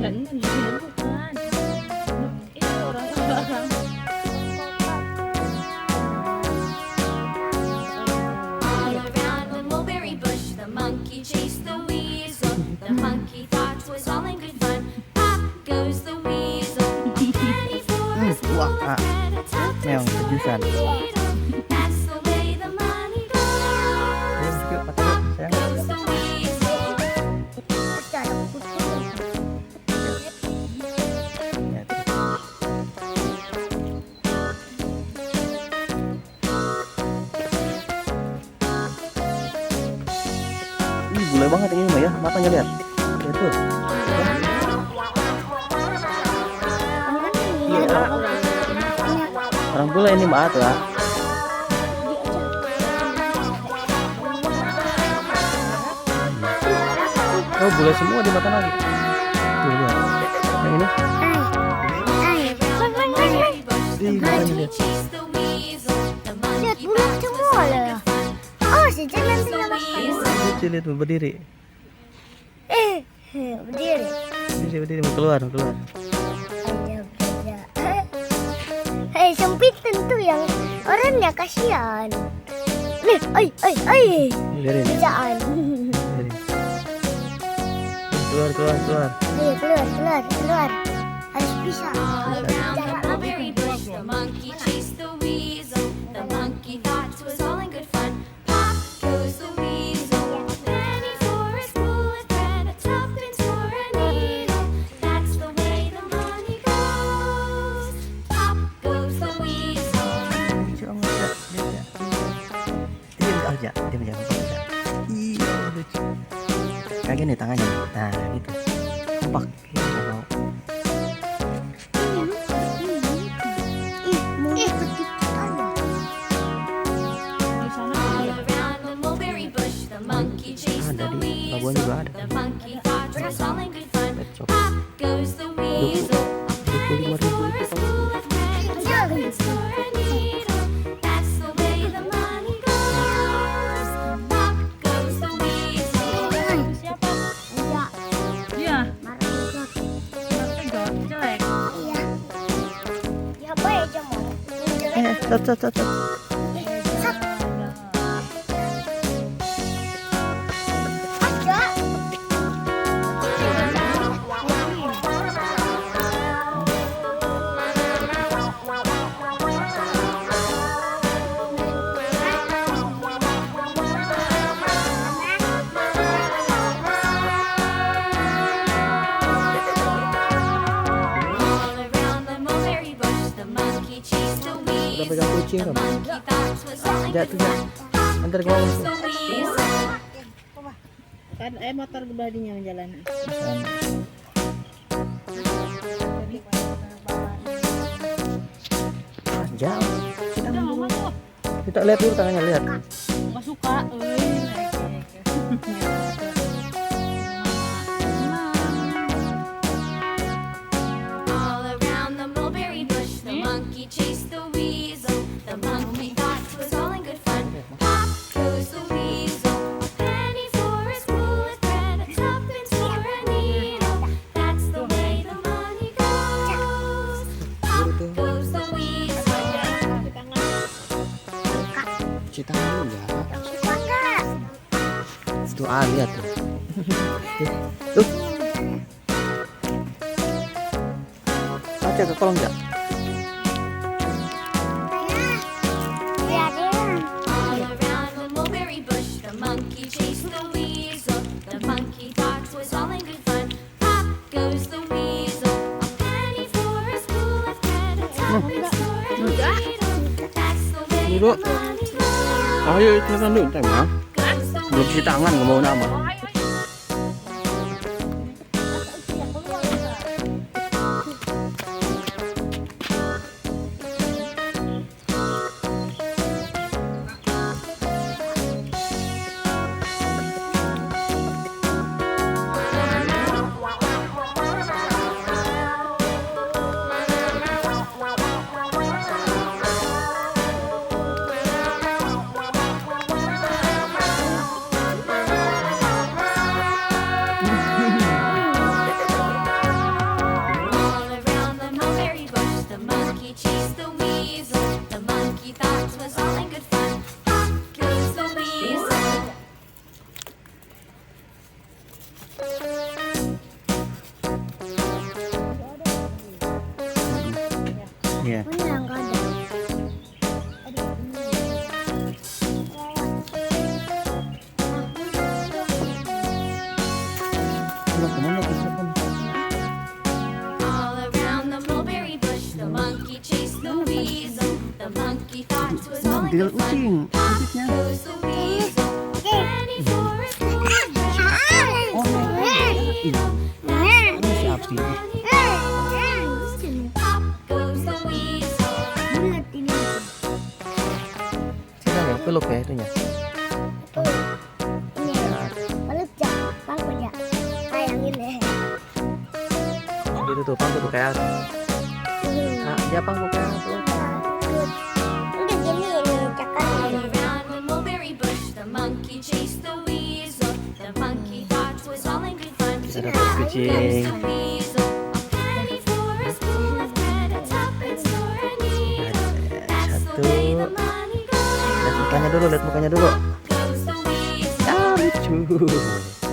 around the mulberry bush, the monkey chased the weasel. The monkey thought was all in good fun. Pop goes the weasel. Penny for a spool of bread, a tuppence for a needle. That's the way the money goes. Goes the weasel. Bule banget ini mah ya, matanya lihat. Itu. Iya. Orang bule ini mah tuh. Oh, bule semua di mata lagi. Tuh lihat. Yang ini. Lihat bulu semua lah. Oh, si jalan sama kecil itu berdiri. berdiri. Berdiri mau keluar. Hei, sempit tentu yang orangnya kasihan. Nih, ai. Biarin. Kerjaan. Keluar. Ayo keluar. Harus bisa. All around the mulberry bush, the monkey chased the weasel. The monkey thought it was all in good fun. Pop goes the weasel. Penny for a spool of bread, a tuppence for a needle. That's the way the money goes. Pop goes the weasel. Diam aja. Iya, lucu. Kayak gini tangannya. Nah, gitu. Kompak. The monkey thought it was all in good fun. Pop goes the weasel. Penny for a spool of bread, a tuppence for a needle. That's the way the money goes. Pop goes the weasel. Siapa? Enggak. Iya. Marah Jelek. Iya. Ya apa ya jamu? Sat. Udah pegang kucing kamu. Jatuh. Antar ke bawah. Kan motor pribadinya jalan. Jauh. Kita lihat dulu tangannya, lihat. Nggak suka. All around the mulberry bush, the monkey chased the weasel. The monkey thought it was all in good fun. Pop goes the weasel. Penny for a spool of bread, a tuppence for a needle. That's the way the money goes. Pop goes the weasel. Cuci tangan dulu ya. Suka enggak? Tuh, lihat tuh. Tuh. Baca ke kolong enggak? All around the mulberry bush, the monkey chased the weasel. The monkey thought it was all in good fun. Pop goes the weasel. A penny for a spool of bread, a tuppence for a needle. That's the way Dulu. the money goes. Ayo, silakan dulu, Tengah. Goes the Belum cuci tangan, nggak mau nama. Iya. Mana nggak ada? Udah kemana tuh? All around the mulberry bush, the monkey chased the weasel. The monkey thought it was all in Tinggal good fun. kucing. Pop Kucingnya. goes the weasel, a penny for a spoon of bread. Oh, Needle, ini si api. pop goes the weasel. Bulat ini. Sedang ya, peluk ya itunya. Ini peluk jak, pangku jak. Kayak gini. Gitu tuh, pangku tuh kayak. Nah, dia pangku kayak peluk. Udah gini ini cakar All ini. around the mulberry bush, the monkey chased the weasel. The monkey thought it was all in good fun. Kita dapat Pop goes kucing. the weasel, a penny for a spoon of bread, a tuppence for a needle. That's the way the money goes. Lihat mukanya dulu, lihat mukanya dulu. Goes the weasel. Ah, lucu.